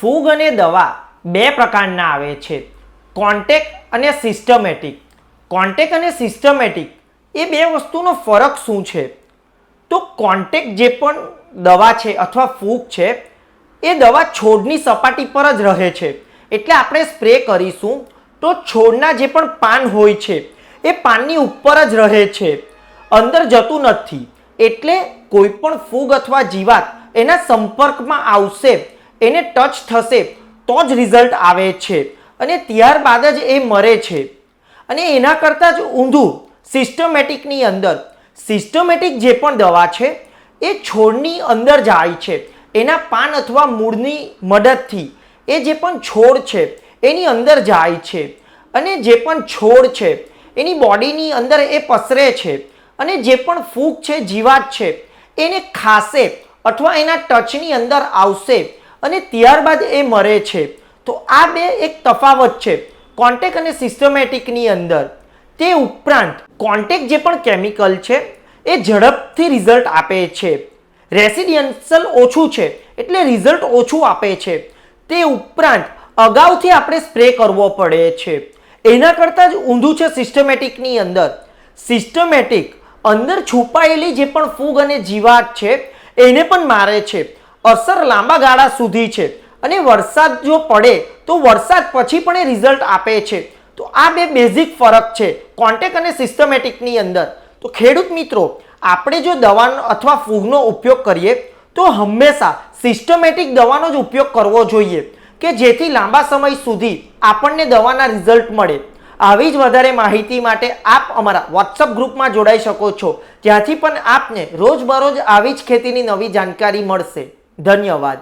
ફૂગ અને દવા બે પ્રકારના આવે છે, કોન્ટેક્ટ અને સિસ્ટમેટિક. કોન્ટેક્ટ અને સિસ્ટમેટિક એ બે વસ્તુનો ફરક શું છે? તો કોન્ટેક્ટ જે પણ દવા છે અથવા ફૂગ છે એ દવા છોડની સપાટી પર જ રહે છે. એટલે આપણે સ્પ્રે કરીશું તો છોડના જે પણ પાન હોય છે એ પાનની ઉપર જ રહે છે, અંદર જતું નથી. એટલે કોઈ પણ ફૂગ અથવા જીવાત એના સંપર્કમાં આવશે, એને ટચ થશે તો જ રિઝલ્ટ આવે છે અને ત્યારબાદ જ એ મરે છે. અને એના કરતાં જ ઊંધું સિસ્ટમેટિકની અંદર, સિસ્ટમેટિક જે પણ દવા છે એ છોડની અંદર જાય છે, એના પાન અથવા મૂળની મદદથી એ જે પણ છોડ છે એની અંદર જાય છે અને જે પણ છોડ છે એની બોડીની અંદર એ પસરે છે અને જે પણ ફૂગ છે, જીવાત છે એને ખાશે અથવા એના ટચની અંદર આવશે અને ત્યારબાદ એ મરે છે. તો આ બે એક તફાવત છે કોન્ટેક્ટ અને સિસ્ટમેટિકની અંદર. તે ઉપરાંત કોન્ટેક્ટ જે પણ કેમિકલ છે એ ઝડપથી રિઝલ્ટ આપે છે, રેસિડેન્શિયલ ઓછું છે એટલે રિઝલ્ટ ઓછું આપે છે. તે ઉપરાંત અગાઉથી આપણે સ્પ્રે કરવો પડે છે. એના કરતાં જ ઊંધું છે સિસ્ટમેટિકની અંદર. સિસ્ટમેટિક અંદર છુપાયેલી જે પણ ફૂગ અને જીવાત છે એને પણ મારે છે, અસર લાંબા ગાળા સુધી છે અને વરસાદ જો પડે તો વરસાદ પછી પણ એ રિઝલ્ટ આપે છે. તો આ બે બેઝિક ફરક છે કોન્ટેક્ટ અને સિસ્ટમેટિકની અંદર. તો ખેડૂત મિત્રો, આપણે જો દવાનો અથવા ફૂગનો ઉપયોગ કરીએ તો હંમેશા સિસ્ટમેટિક દવાનો જ ઉપયોગ કરવો જોઈએ કે જેથી લાંબા સમય સુધી આપણને દવાના રિઝલ્ટ મળે. આવી જ વધારે માહિતી માટે આપ અમારા વોટ્સઅપ ગ્રુપમાં જોડાઈ શકો છો, જ્યાંથી પણ આપને રોજબરોજ આવી જ ખેતીની નવી જાણકારી મળશે. ધન્યવાદ.